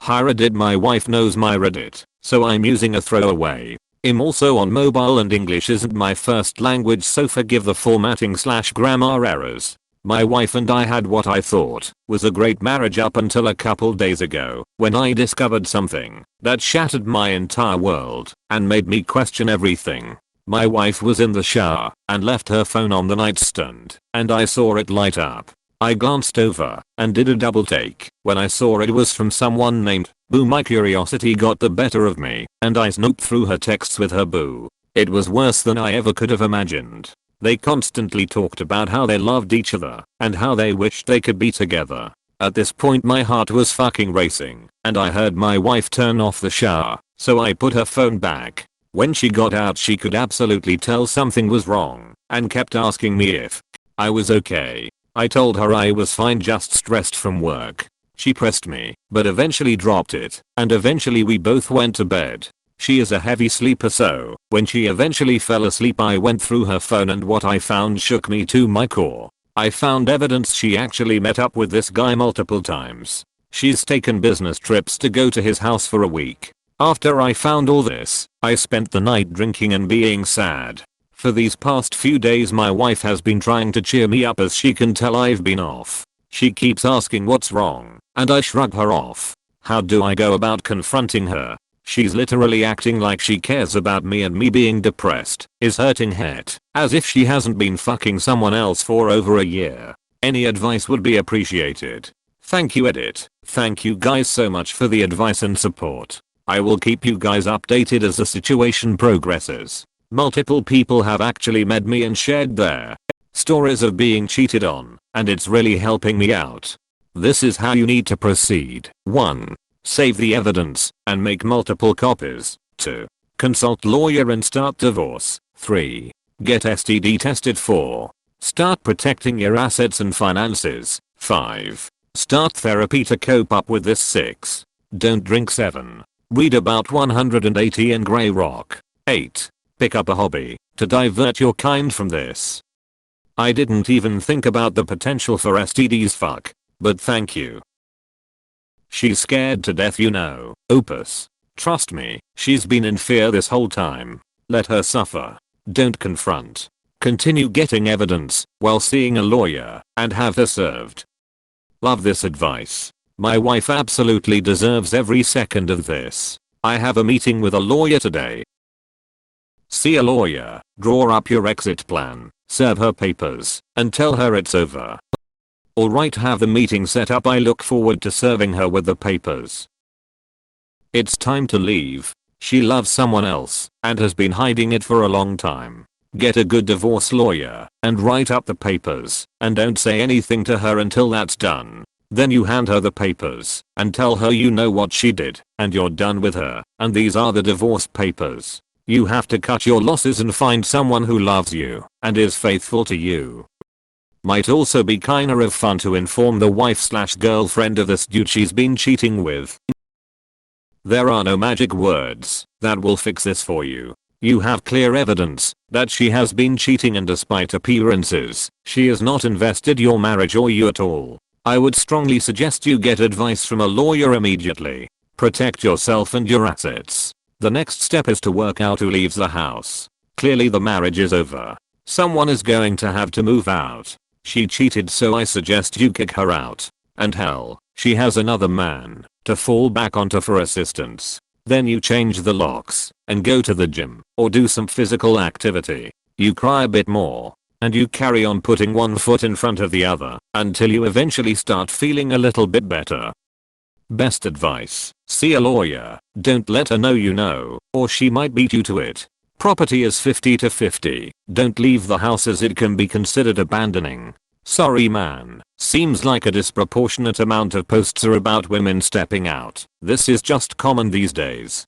Hi Reddit, my wife knows my Reddit, so I'm using a throwaway. I'm also on mobile and English isn't my first language, so forgive the formatting/grammar errors. My wife and I had what I thought was a great marriage up until a couple days ago when I discovered something that shattered my entire world and made me question everything. My wife was in the shower and left her phone on the nightstand and I saw it light up. I glanced over and did a double take when I saw it was from someone named Boo. My curiosity got the better of me and I snooped through her texts with her boo. It was worse than I ever could have imagined. They constantly talked about how they loved each other and how they wished they could be together. At this point my heart was fucking racing and I heard my wife turn off the shower, so I put her phone back. When she got out she could absolutely tell something was wrong and kept asking me if I was okay. I told her I was fine, just stressed from work. She pressed me, but eventually dropped it, and eventually we both went to bed. She is a heavy sleeper, so when she eventually fell asleep I went through her phone and what I found shook me to my core. I found evidence she actually met up with this guy multiple times. She's taken business trips to go to his house for a week. After I found all this, I spent the night drinking and being sad. For these past few days my wife has been trying to cheer me up as she can tell I've been off. She keeps asking what's wrong, and I shrug her off. How do I go about confronting her? She's literally acting like she cares about me, and me being depressed is hurting her, as if she hasn't been fucking someone else for over a year. Any advice would be appreciated. Thank you Edit. Thank you guys so much for the advice and support. I will keep you guys updated as the situation progresses. Multiple people have actually met me and shared their stories of being cheated on, and it's really helping me out. This is how you need to proceed. 1. Save the evidence and make multiple copies. 2. Consult lawyer and start divorce. 3. Get STD tested. 4. Start protecting your assets and finances. 5. Start therapy to cope up with this. 6. Don't drink. 7. Read about 180 and Grey Rock. 8. Pick up a hobby to divert your kind from this. I didn't even think about the potential for STDs, fuck, but thank you. She's scared to death, you know. Opus. Trust me, she's been in fear this whole time. Let her suffer. Don't confront. Continue getting evidence while seeing a lawyer and have her served. Love this advice. My wife absolutely deserves every second of this. I have a meeting with a lawyer today. See a lawyer, draw up your exit plan, serve her papers, and tell her it's over. Alright, have the meeting set up. I look forward to serving her with the papers. It's time to leave. She loves someone else and has been hiding it for a long time. Get a good divorce lawyer and write up the papers, and don't say anything to her until that's done. Then you hand her the papers and tell her you know what she did and you're done with her, and these are the divorce papers. You have to cut your losses and find someone who loves you and is faithful to you. Might also be kinda of fun to inform the wife/girlfriend of this dude she's been cheating with. There are no magic words that will fix this for you. You have clear evidence that she has been cheating, and despite appearances, she has not invested your marriage or you at all. I would strongly suggest you get advice from a lawyer immediately. Protect yourself and your assets. The next step is to work out who leaves the house. Clearly the marriage is over. Someone is going to have to move out. She cheated, so I suggest you kick her out. And hell, she has another man to fall back onto for assistance. Then you change the locks and go to the gym or do some physical activity. You cry a bit more and you carry on putting one foot in front of the other until you eventually start feeling a little bit better. Best advice: see a lawyer. Don't let her know you know, or she might beat you to it. Property is 50-50. Don't leave the house as it can be considered abandoning. Sorry man, seems like a disproportionate amount of posts are about women stepping out. This is just common these days.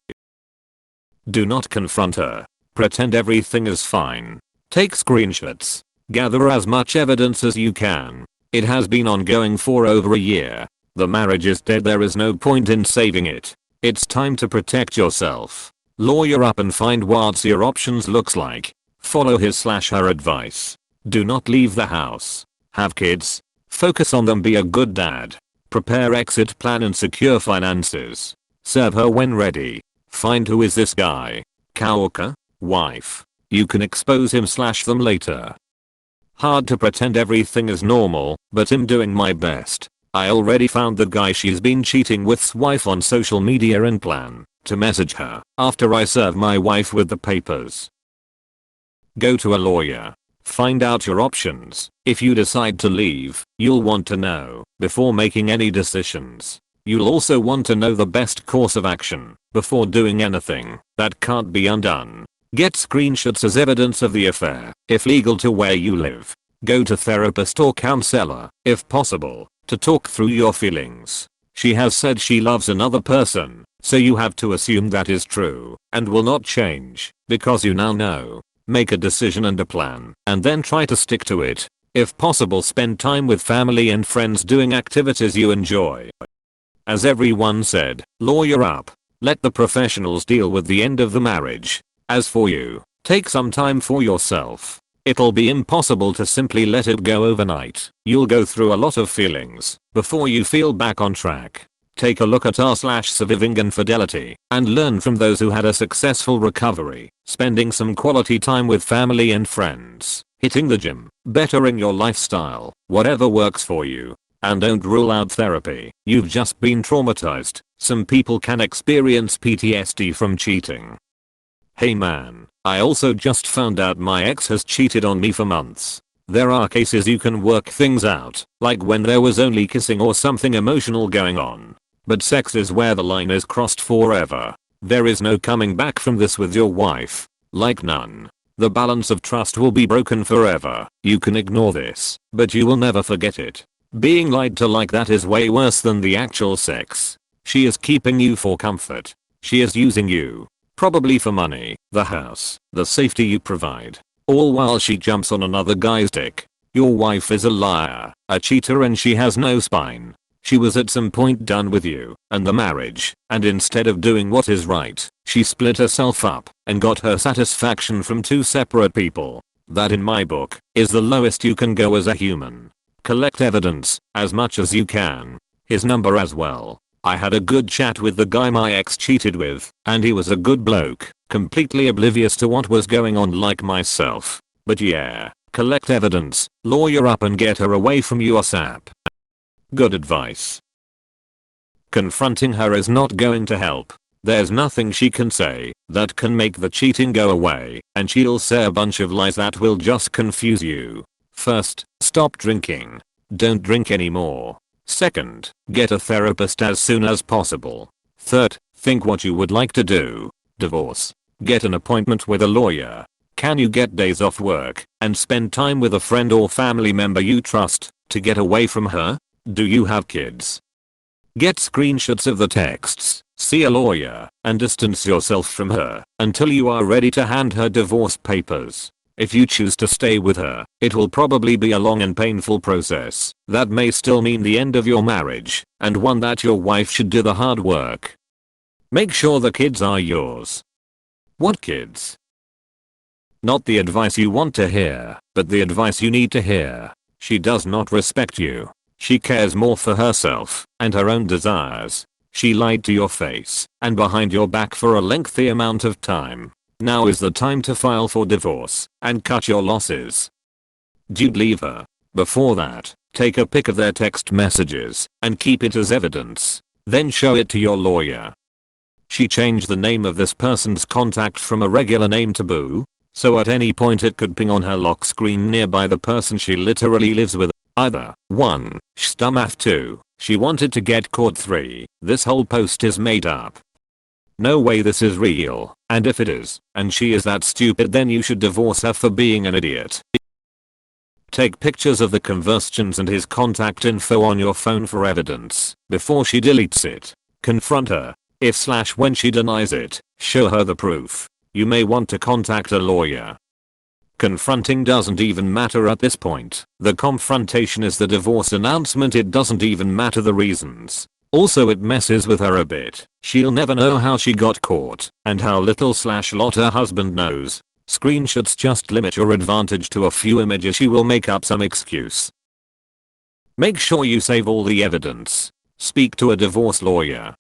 Do not confront her. Pretend everything is fine. Take screenshots. Gather as much evidence as you can. It has been ongoing for over a year. The marriage is dead. There is no point in saving it. It's time to protect yourself. Lawyer up and find what your options looks like. Follow his/her advice. Do not leave the house. Have kids. Focus on them. Be a good dad. Prepare exit plan and secure finances. Serve her when ready. Find who is this guy. Coworker? Wife? You can expose him/them later. Hard to pretend everything is normal, but I'm doing my best. I already found the guy she's been cheating with's wife on social media and plan to message her after I serve my wife with the papers. Go to a lawyer. Find out your options. If you decide to leave, you'll want to know before making any decisions. You'll also want to know the best course of action before doing anything that can't be undone. Get screenshots as evidence of the affair, if legal to where you live. Go to therapist or counselor, if possible, to talk through your feelings. She has said she loves another person, so you have to assume that is true and will not change because you now know. Make a decision and a plan, and then try to stick to it. If possible, spend time with family and friends doing activities you enjoy. As everyone said, lawyer up. Let the professionals deal with the end of the marriage. As for you, take some time for yourself. It'll be impossible to simply let it go overnight. You'll go through a lot of feelings before you feel back on track. Take a look at r/surviving infidelity and learn from those who had a successful recovery. Spending some quality time with family and friends, hitting the gym, bettering your lifestyle, whatever works for you. And don't rule out therapy. You've just been traumatized. Some people can experience PTSD from cheating. Hey man, I also just found out my ex has cheated on me for months. There are cases you can work things out, like when there was only kissing or something emotional going on. But sex is where the line is crossed forever. There is no coming back from this with your wife. Like none. The balance of trust will be broken forever. You can ignore this, but you will never forget it. Being lied to like that is way worse than the actual sex. She is keeping you for comfort. She is using you. Probably for money, the house, the safety you provide. All while she jumps on another guy's dick. Your wife is a liar, a cheater, and she has no spine. She was at some point done with you and the marriage, and instead of doing what is right, she split herself up and got her satisfaction from two separate people. That, in my book, is the lowest you can go as a human. Collect evidence, as much as you can. His number as well. I had a good chat with the guy my ex cheated with, and he was a good bloke, completely oblivious to what was going on like myself. But yeah, collect evidence, lawyer up, and get her away from you ASAP. Good advice. Confronting her is not going to help. There's nothing she can say that can make the cheating go away, and she'll say a bunch of lies that will just confuse you. First, stop drinking. Don't drink anymore. Second, get a therapist as soon as possible. Third, think what you would like to do. Divorce. Get an appointment with a lawyer. Can you get days off work and spend time with a friend or family member you trust to get away from her? Do you have kids? Get screenshots of the texts, see a lawyer, and distance yourself from her until you are ready to hand her divorce papers. If you choose to stay with her, it will probably be a long and painful process that may still mean the end of your marriage, and one that your wife should do the hard work. Make sure the kids are yours. What kids? Not the advice you want to hear, but the advice you need to hear. She does not respect you. She cares more for herself and her own desires. She lied to your face and behind your back for a lengthy amount of time. Now is the time to file for divorce and cut your losses. You'd leave her. Before that, take a pic of their text messages and keep it as evidence. Then show it to your lawyer. She changed the name of this person's contact from a regular name to Boo, so at any point it could ping on her lock screen nearby the person she literally lives with. Either 1. Stumaf 2. She wanted to get caught. 3. This whole post is made up. No way this is real, and if it is, and she is that stupid, then you should divorce her for being an idiot. Take pictures of the conversations and his contact info on your phone for evidence before she deletes it. Confront her. If/when she denies it, show her the proof. You may want to contact a lawyer. Confronting doesn't even matter at this point. The confrontation is the divorce announcement. It doesn't even matter the reasons. Also, it messes with her a bit. She'll never know how she got caught and how little/lot her husband knows. Screenshots just limit your advantage to a few images. She will make up some excuse. Make sure you save all the evidence. Speak to a divorce lawyer.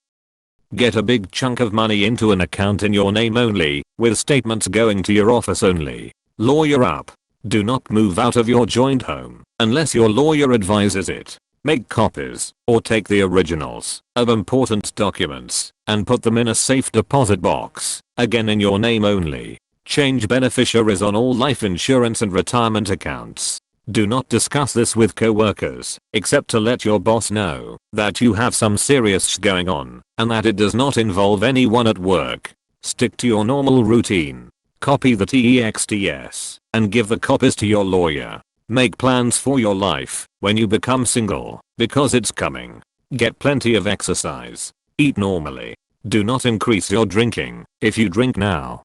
Get a big chunk of money into an account in your name only, with statements going to your office only. Lawyer up. Do not move out of your joint home unless your lawyer advises it. Make copies, or take the originals, of important documents, and put them in a safe deposit box, again in your name only. Change beneficiaries on all life insurance and retirement accounts. Do not discuss this with coworkers, except to let your boss know that you have some serious sh going on, and that it does not involve anyone at work. Stick to your normal routine. Copy the texts, and give the copies to your lawyer. Make plans for your life when you become single, because it's coming. Get plenty of exercise. Eat normally. Do not increase your drinking if you drink now.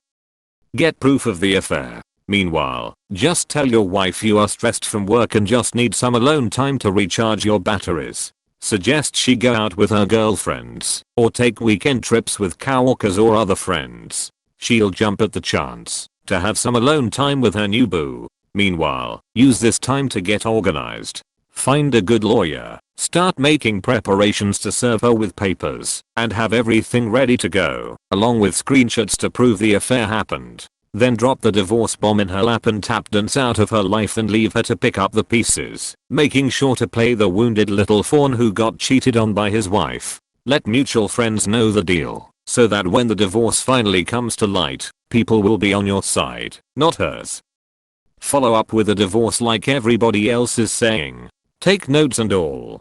Get proof of the affair. Meanwhile, just tell your wife you are stressed from work and just need some alone time to recharge your batteries. Suggest she go out with her girlfriends, or take weekend trips with coworkers or other friends. She'll jump at the chance to have some alone time with her new boo. Meanwhile, use this time to get organized. Find a good lawyer, start making preparations to serve her with papers, and have everything ready to go, along with screenshots to prove the affair happened. Then drop the divorce bomb in her lap and tap dance out of her life and leave her to pick up the pieces, making sure to play the wounded little fawn who got cheated on by his wife. Let mutual friends know the deal, so that when the divorce finally comes to light, people will be on your side, not hers. Follow up with a divorce like everybody else is saying. Take notes and all.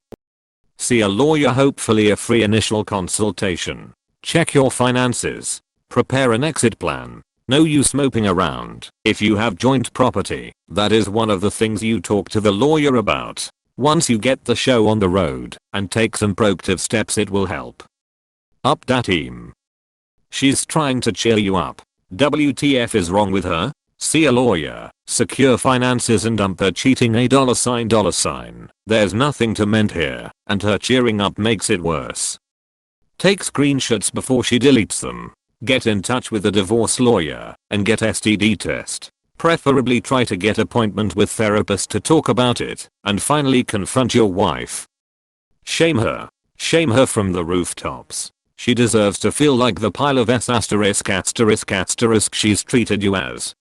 See a lawyer, hopefully a free initial consultation. Check your finances. Prepare an exit plan. No use moping around. If you have joint property, that is one of the things you talk to the lawyer about. Once you get the show on the road and take some proactive steps, it will help. Up that team. She's trying to cheer you up. WTF is wrong with her? See a lawyer, secure finances and dump her cheating $. There's nothing to mend here, and her cheering up makes it worse. Take screenshots before she deletes them. Get in touch with a divorce lawyer and get STD test. Preferably try to get appointment with therapist to talk about it, and finally confront your wife. Shame her. Shame her from the rooftops. She deserves to feel like the pile of she's treated you as.